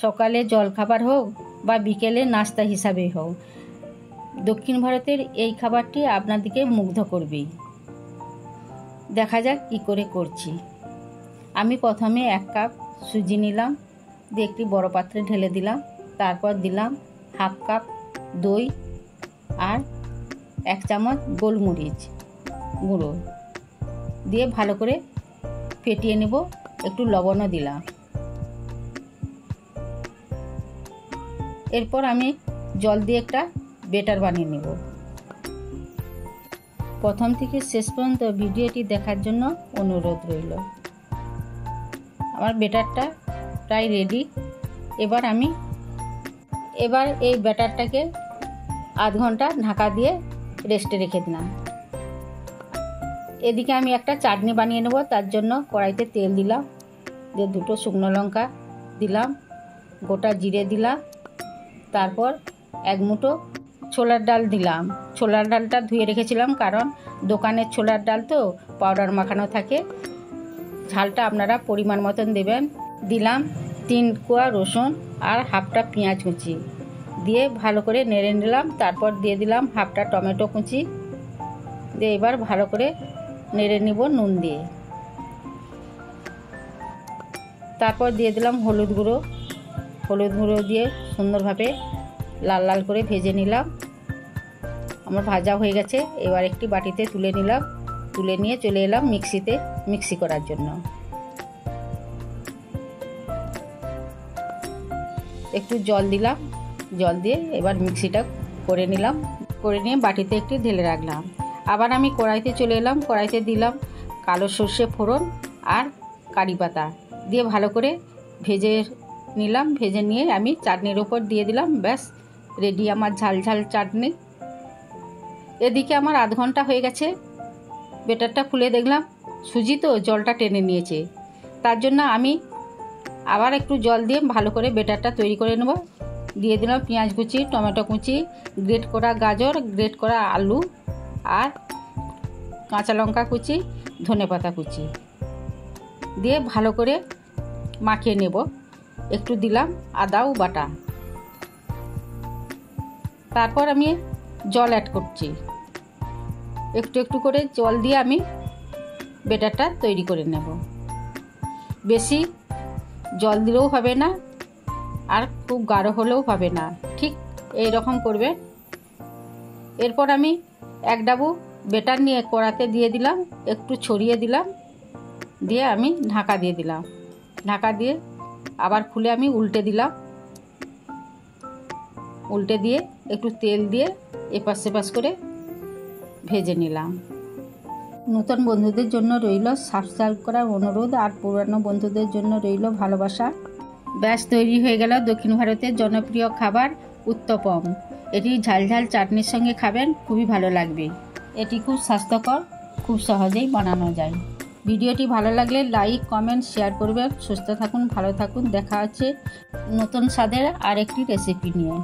সকালে জলখাবার হোক বা বিকেলে নাস্তা হিসাবে হোক, দক্ষিণ ভারতের এই খাবারটি আপনাদেরকে মুগ্ধ করবেই। দেখা যাক কী করে করছি। আমি প্রথমে 1 কাপ সুজি নিলাম, দিয়ে একটি বড় পাত্রে ঢেলে দিলাম। তারপর দিলাম 1/2 কাপ দই আর 1 চামচ গোলমরিচ গুঁড়ো দিয়ে ভালো করে ফেটিয়ে নেব। একটু লবণও দিলাম। এরপর আমি জল দিয়ে একটা বেটার বানিয়ে নেব। প্রথম থেকে শেষ পর্যন্ত ভিডিওটি দেখার জন্য অনুরোধ রইল। আমার বেটারটা প্রায় রেডি। এবার এই ব্যাটারটাকে আধ ঘন্টা ঢাকা দিয়ে রেস্টে রেখে দিলাম। এদিকে আমি একটা চাটনি বানিয়ে নেব। তার জন্য কড়াইতে তেল দিলাম, দিয়ে 2টো শুকনো লঙ্কা দিলাম, গোটা জিরে দিলাম, তারপর 1 মুঠো ছোলার ডাল দিলাম। ছোলার ডালটা ধুয়ে রেখেছিলাম, কারণ দোকানের ছোলার ডাল তো পাউডার মাখানো থাকে। ঝালটা আপনারা পরিমাণ মতন দেবেন। দিলাম 3 কোয়া রসুন আর 1/2টা পেঁয়াজ কুচি দিয়ে ভালো করে নেড়ে নিলাম। তারপর দিয়ে দিলাম 1/2টা টমেটো কুচি দিয়ে এবার ভালো করে নেড়ে নিব নুন দিয়ে। তারপর দিয়ে দিলাম হলুদ গুঁড়ো দিয়ে সুন্দরভাবে লাল লাল করে ভেজে নিলাম। আমার ভাজা হয়ে গেছে। এবার একটি বাটিতে তুলে নিলাম। তুলে নিয়ে চলে এলাম মিক্সি করার জন্য। একটু জল দিলাম, জল দিয়ে এবার মিক্সিটা করে নিলাম। করে নিয়ে বাটিতে একটু ঢেলে রাখলাম। আবার আমি কড়াইতে চলে এলাম। কড়াইতে দিলাম কালো সর্ষে ফোড়ন আর কারি পাতা দিয়ে ভালো করে ভেজে নিলাম। ভেজে নিয়ে আমি চাটনির ওপর দিয়ে দিলাম। ব্যাস রেডি আমার ঝাল ঝাল চাটনি। এদিকে আমার আধ ঘন্টা হয়ে গেছে। বেটারটা খুলে দেখলাম সুজি তো জলটা টেনে নিয়েছে। তার জন্য আমি আবার একটু জল দিয়ে ভালো করে বেটারটা তৈরি করে নেব। দিয়ে দিলাম পেঁয়াজ কুচি, টমেটো কুচি, গ্রেট করা গাজর, গ্রেট করা আলু আর কাঁচা লঙ্কা কুচি, ধনেপাতা কুচি দিয়ে ভালো করে মাখিয়ে নেব। একটু দিলাম আদাও বাটা। তারপর আমি জল অ্যাড করছি। একটু একটু করে জল দিয়ে আমি বেটারটা তৈরি করে নেব। বেশি জল দিলেও হবে না আর খুব গাঢ় হলেও হবে না, ঠিক এই রকম করবে। এরপর আমি 1 ডাবু বেটার নিয়ে কড়াতে দিয়ে দিলাম, একটু ছড়িয়ে দিলাম, দিয়ে আমি ঢাকা দিয়ে দিলাম। ঢাকা দিয়ে আবার খুলে আমি উল্টে দিলাম। উল্টে দিয়ে একটু তেল দিয়ে এপাশ সেপাশ করে ভেজে নিলাম। নতুন বন্ধুদের জন্য রইল সাবস্ক্রাইব করার অনুরোধ আর পুরানো বন্ধুদের জন্য রইল ভালোবাসা। ব্যাস তৈরি হয়ে গেল দক্ষিণ ভারতের জনপ্রিয় খাবার উত্তপম। এটি ঝাল ঝাল চাটনির সঙ্গে খাবেন, খুবই ভালো লাগবে। এটি খুব স্বাস্থ্যকর, খুব সহজেই বানানো যায়। ভিডিওটি ভালো লাগলে লাইক, কমেন্ট, শেয়ার করবেন। সুস্থ থাকুন, ভালো থাকুন। দেখা হচ্ছে নতুন স্বাদের আরেকটি রেসিপি নিয়ে।